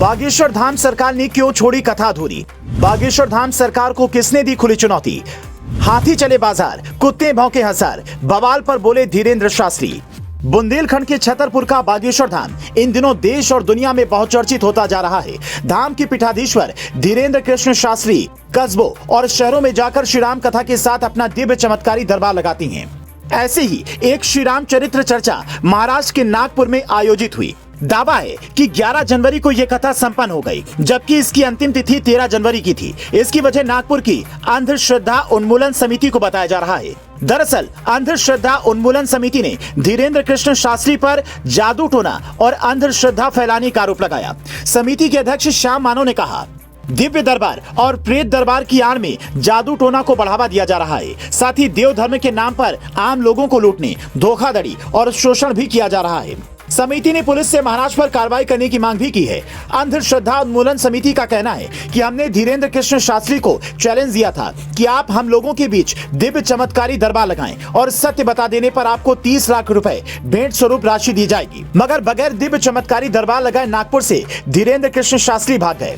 बागेश्वर धाम सरकार ने क्यों छोड़ी कथा अधूरी? बागेश्वर धाम सरकार को किसने दी खुली चुनौती? हाथी चले बाजार, कुत्ते भौंके हजार, बवाल पर बोले धीरेन्द्र शास्त्री। बुंदेलखंड के छतरपुर का बागेश्वर धाम इन दिनों देश और दुनिया में बहुत चर्चित होता जा रहा है। धाम के पीठाधीश्वर धीरेन्द्र कृष्ण शास्त्री कस्बों और शहरों में जाकर श्री राम कथा के साथ अपना दिव्य चमत्कारी दरबार लगाती हैं। ऐसे ही एक श्री राम चरित्र चर्चा महाराष्ट्र के नागपुर में आयोजित हुई। दावा है कि 11 जनवरी को यह कथा संपन्न हो गई, जबकि इसकी अंतिम तिथि 13 जनवरी की थी। इसकी वजह नागपुर की अंधश्रद्धा उन्मूलन समिति को बताया जा रहा है। दरअसल अंधश्रद्धा उन्मूलन समिति ने धीरेन्द्र कृष्ण शास्त्री पर जादू टोना और अंधश्रद्धा फैलाने का आरोप लगाया। समिति के अध्यक्ष श्याम मानो ने कहा, दिव्य दरबार और प्रेत दरबार की आड़ में जादू टोना को बढ़ावा दिया जा रहा है। साथ ही देव धर्म के नाम पर आम लोगों को लूटने, धोखाधड़ी और शोषण भी किया जा रहा है। समिति ने पुलिस से महाराष्ट्र पर कार्रवाई करने की मांग भी की है। अंधश्रद्धा उन्मूलन समिति का कहना है कि हमने धीरेन्द्र कृष्ण शास्त्री को चैलेंज दिया था कि आप हम लोगों के बीच दिव्य चमत्कारी दरबार लगाएं और सत्य बता देने पर आपको 30 लाख रुपए भेंट स्वरूप राशि दी जाएगी। मगर बगैर दिव्य चमत्कारी दरबार लगाए नागपुर से धीरेन्द्र कृष्ण शास्त्री भाग गए।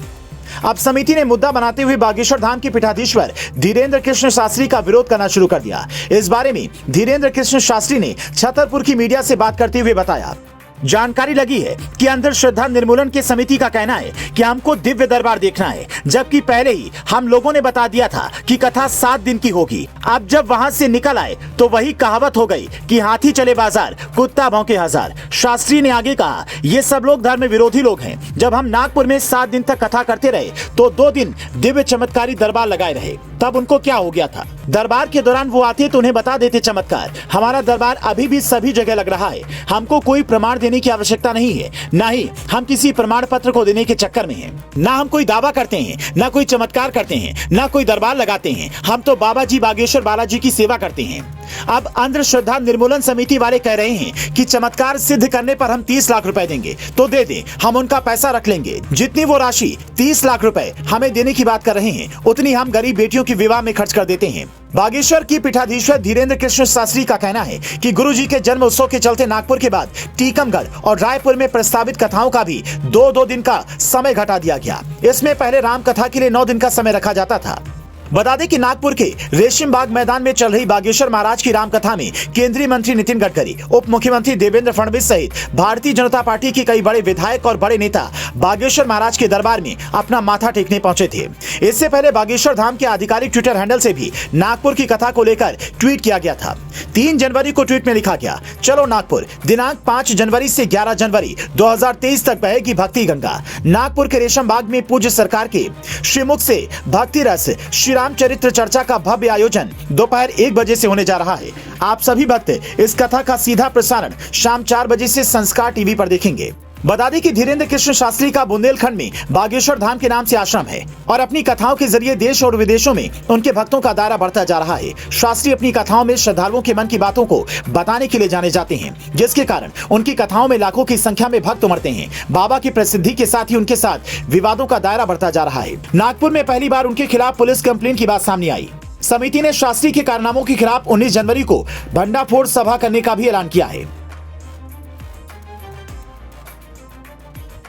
अब समिति ने मुद्दा बनाते हुए बागेश्वर धाम के पीठाधीश्वर धीरेन्द्र कृष्ण शास्त्री का विरोध करना शुरू कर दिया। इस बारे में धीरेन्द्र कृष्ण शास्त्री ने छतरपुर की मीडिया से बात करते हुए बताया, जानकारी लगी है कि अंधश्रद्धा निर्मूलन की समिति का कहना है कि हमको दिव्य दरबार देखना है, जबकि पहले ही हम लोगों ने बता दिया था कि कथा 7 दिन की होगी। अब जब वहां से निकल आए तो वही कहावत हो गई कि हाथी चले बाजार, कुत्ता भौंके हजार। शास्त्री ने आगे कहा, ये सब लोग धर्म विरोधी लोग हैं। जब हम नागपुर में 7 दिन तक कथा करते रहे तो 2 दिन दिव्य चमत्कारी दरबार लगाए रहे, तब उनको क्या हो गया था? दरबार के दौरान वो आते तो उन्हें बता देते चमत्कार। हमारा दरबार अभी भी सभी जगह लग रहा है। हमको कोई प्रमाण देने की आवश्यकता नहीं है, ना ही हम किसी प्रमाण पत्र को देने के चक्कर में हैं। ना हम कोई दावा करते हैं, ना कोई चमत्कार करते हैं, ना कोई दरबार लगाते हैं। हम तो बाबा जी बागेश्वर बालाजी की सेवा करते हैं। अब अंधश्रद्धा निर्मूलन समिति वाले कह रहे हैं कि चमत्कार सिद्ध करने पर हम 30 लाख रुपए देंगे, तो दे दें, हम उनका पैसा रख लेंगे। जितनी वो राशि 30 लाख रुपए हमें देने की बात कर रहे हैं, उतनी हम गरीब बेटियों के विवाह में खर्च कर देते हैं। बागेश्वर की पीठाधीश्वर धीरेन्द्र कृष्ण शास्त्री का कहना है कि गुरुजी के जन्म उत्सव के चलते नागपुर के बाद टीकमगढ़ और रायपुर में प्रस्तावित कथाओं का भी 2-2 दिन का समय घटा दिया गया। इसमें पहले राम कथा के लिए 9 दिन का समय रखा जाता था। बता दें कि नागपुर के रेशिम बाग मैदान में चल रही बागेश्वर महाराज की रामकथा में केंद्रीय मंत्री नितिन गडकरी, उप मुख्यमंत्री देवेंद्र फडणवीस सहित भारतीय जनता पार्टी के कई बड़े विधायक और बड़े नेता बागेश्वर महाराज के दरबार में अपना माथा टेकने पहुंचे थे। इससे पहले बागेश्वर धाम के आधिकारिक ट्विटर हैंडल से भी नागपुर की कथा को लेकर ट्वीट किया गया था। 3 जनवरी को ट्वीट में लिखा गया, चलो नागपुर, दिनांक 5 जनवरी से 11 जनवरी 2023 तक बहेगी भक्ति गंगा। नागपुर के रेशम बाग में पूज्य सरकार के श्रीमुख से भक्ति रस श्री राम चरित्र चर्चा का भव्य आयोजन दोपहर 1 बजे से होने जा रहा है। आप सभी भक्त इस कथा का सीधा प्रसारण शाम 4 बजे से संस्कार टीवी पर देखेंगे। बता दें कि धीरेन्द्र कृष्ण शास्त्री का बुंदेलखंड में बागेश्वर धाम के नाम से आश्रम है और अपनी कथाओं के जरिए देश और विदेशों में उनके भक्तों का दायरा बढ़ता जा रहा है। शास्त्री अपनी कथाओं में श्रद्धालुओं के मन की बातों को बताने के लिए जाने जाते हैं, जिसके कारण उनकी कथाओं में लाखों की संख्या में भक्त उमड़ते हैं। बाबा की प्रसिद्धि के साथ ही उनके साथ विवादों का दायरा बढ़ता जा रहा है। नागपुर में पहली बार उनके खिलाफ पुलिस कंप्लेन की बात सामने आई। समिति ने शास्त्री के कारनामों के खिलाफ 19 जनवरी को भंडाफोड़ सभा करने का भी ऐलान किया है।